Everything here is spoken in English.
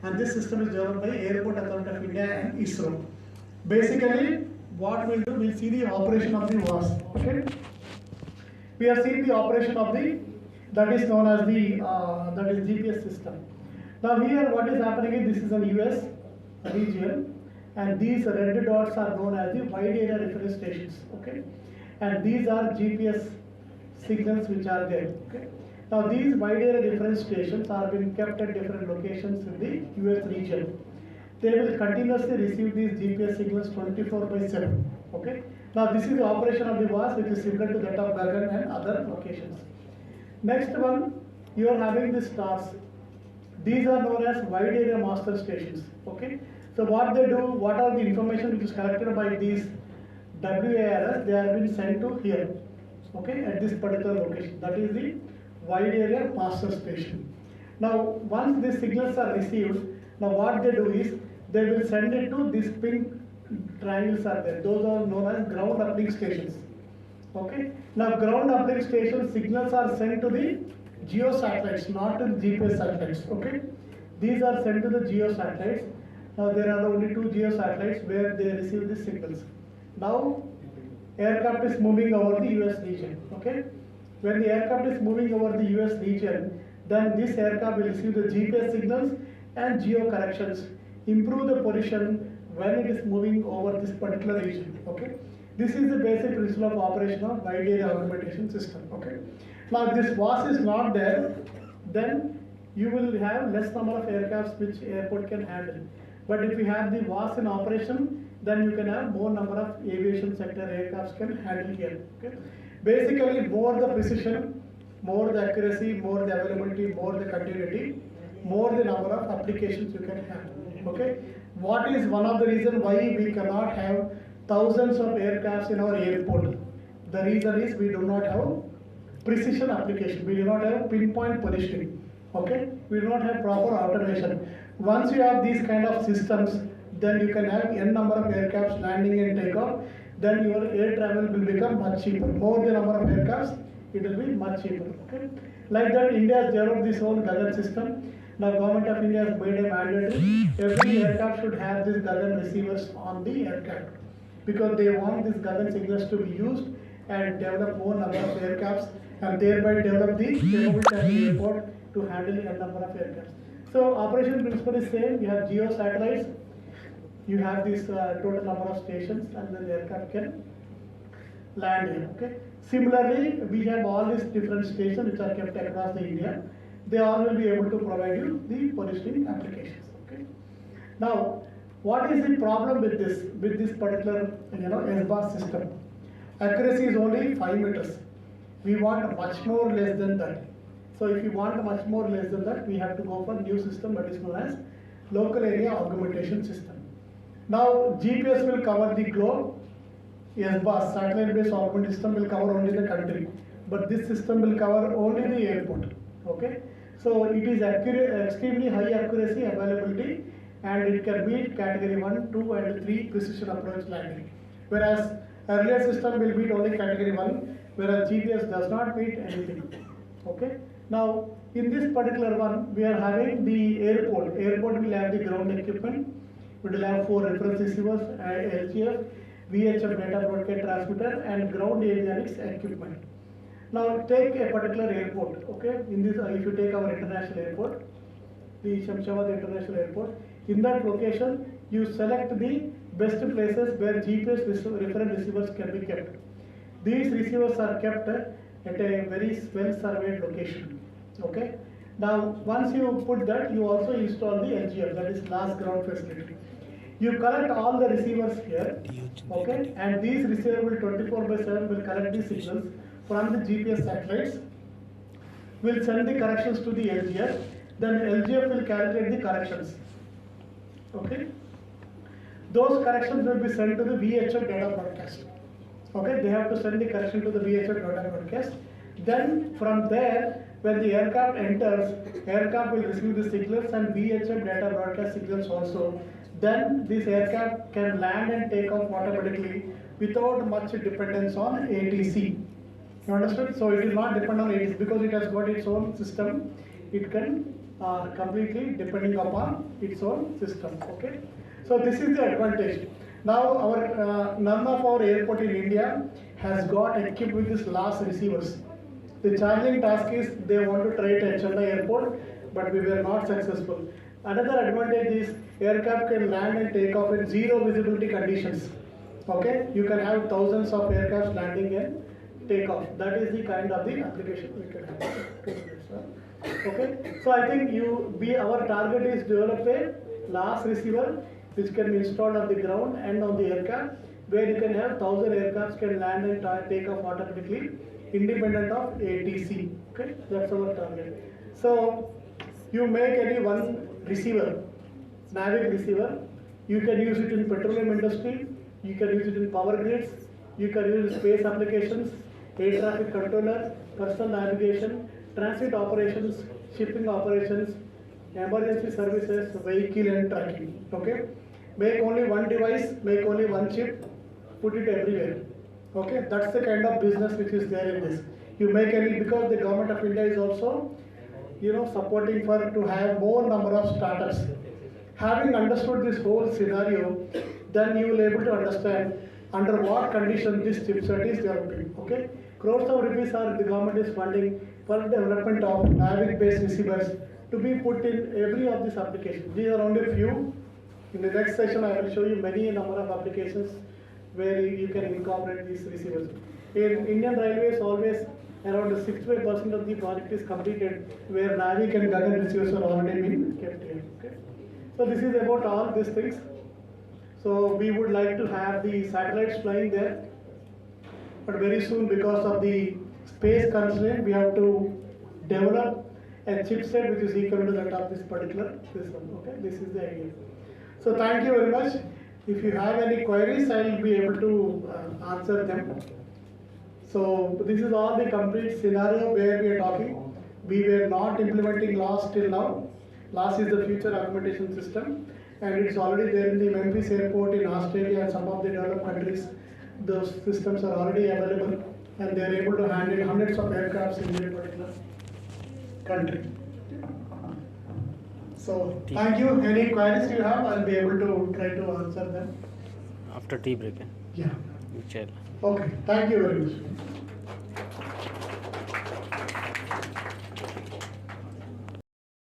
and this system is developed by Airport Authority of India and ISRO. Basically, what we'll do, we'll see the operation of the WAS. Okay, we have seen the operation of the that is known as the that is GPS system. Now here, what is happening is this is an US region, and these red dots are known as the wide area reference stations. Okay, and these are GPS signals which are there. Okay. Now these wide area reference stations are being kept at different locations in the US region. They will continuously receive these GPS signals 24/7. Okay. Now this is the operation of the WAS, which is similar to that of Gagan and other locations. Next one, you are having the stars. These are known as wide area master stations. Okay. So what they do, what are the information which is collected by these WARS, they are being sent to here. Okay, at this particular location. That is the wide area master station. Now, once these signals are received, now what they do is they will send it to these pink triangles are there. Those are known as ground uplink stations. Okay. Now, ground uplink station signals are sent to the geo satellites, not to the GPS satellites. Okay. These are sent to the geo satellites. Now, there are only 2 geo satellites where they receive the signals. Now, aircraft is moving over the US region. Okay. When the aircraft is moving over the US region, then this aircraft will receive the GPS signals and geo corrections, improve the position when it is moving over this particular region. Okay. This is the basic principle of operation of wide area augmentation system. Okay. Now, if this WAS is not there, then you will have less number of aircrafts which airport can handle. But if you have the WAS in operation, then you can have more number of aviation sector aircrafts can handle here. Okay. Basically, more the precision, more the accuracy, more the availability, more the continuity, more the number of applications you can have. Okay. What is one of the reasons why we cannot have thousands of aircrafts in our airport? The reason is we do not have precision application. We do not have pinpoint positioning. Okay. We do not have proper automation. Once you have these kind of systems, then you can have n number of aircrafts landing and takeoff. Then your air travel will become much cheaper. More the number of aircrafts, it will be much cheaper. Okay. Like that, India has developed this own Gagan system. Now, Government of India has made a mandatory. Every aircraft should have these Gagan receivers on the aircraft, because they want these Gagan signals to be used and develop more number of aircrafts, and thereby develop the capability of the airport to handle a number of aircrafts. So, operation principle is same. You have geo satellites. You have this total number of stations, and then the aircraft can land here. Okay. Similarly, we have all these different stations which are kept across the India. They all will be able to provide you the positioning applications. Okay. Now, what is the problem with this particular SBAS system? Accuracy is only 5 meters. We want much more less than that. So, if you want much more less than that, we have to go for new system that is known as local area augmentation system. Now, GPS will cover the globe. SBAS, satellite-based augmentation system, will cover only the country, but this system will cover only the airport. Okay, so it is extremely high accuracy, availability, and it can meet category 1, 2, and 3 precision approach landing. Whereas earlier system will meet only category 1, whereas GPS does not meet anything. Okay. Now, in this particular one, we are having the airport. Airport will have the ground equipment. We will have 4 reference receivers, LGF, VHF data broadcast transmitter, and ground avionics equipment. Now, take a particular airport. Okay, in this, if you take our international airport, the Shamshabad International Airport, in that location, you select the best places where GPS reference receivers can be kept. These receivers are kept at a very well surveyed location. Okay. Now, once you put that, you also install the LGF, that is last ground facility. You collect all the receivers here, okay, and these receivers will 24/7 will collect the signals from the GPS satellites, will send the corrections to the LGF, then LGF will calculate the corrections. Okay, those corrections will be sent to the VHF data broadcast. Okay, they have to send the correction to the VHF data broadcast. Then from there, when the aircraft enters, aircraft will receive the signals and VHF data broadcast signals also. Then this aircraft can land and take off automatically without much dependence on ATC. You understand? So it is not dependent on ATC because it has got its own system. It can are completely depending upon its own system. Okay, so this is the advantage. Now none of our airport in India has got equipped with this LAS receivers. The challenging task is they want to try it at Chennai airport, but we were not successful. Another advantage is aircraft can land and take off in zero visibility conditions. Okay, you can have thousands of aircrafts landing and take off. That is the kind of the application we can have. Okay, so I think our target is develop a LAS receiver which can be installed on the ground and on the aircraft, where you can have 1,000 aircrafts can land and take off automatically, independent of ATC. Okay, that's our target. So you make any one receiver, NavIC receiver. You can use it in petroleum industry. You can use it in power grids. You can use space applications, air traffic controller, personal navigation, transit operations, shipping operations, emergency services, vehicle and tracking. Okay, make only one device, make only one chip, put it everywhere. Okay, that's the kind of business which is there in this. You make any, because the government of India is also, supporting to have more number of startups. Having understood this whole scenario, then you will able to understand under what condition this chipset is developing. Okay, crores of rupees the government is funding for development of NavIC based receivers to be put in every of these applications. These are only few. In the next session, I will show you many number of applications where you can incorporate these receivers. In Indian Railways, always around 65% of the project is completed where NavIC and Gagan receivers are already been kept here. Okay? So this is about all these things. So we would like to have the satellites flying there, but very soon, because of the space constraint, we have to develop a chipset which is equal to that of this particular system. Okay, this is the idea. So thank you very much. If you have any queries, I will be able to answer them. So this is all the complete scenario where we are talking. We were not implementing LAS till now. LAS is the future augmentation system, and it's already there in the Memphis airport in Australia and some of the developed countries. Those systems are already available, and they are able to handle hundreds of aircrafts in their particular country. So thank you. Any queries you have, I'll be able to try to answer them. After tea break. Yeah. Inshallah. Okay. Thank you very much.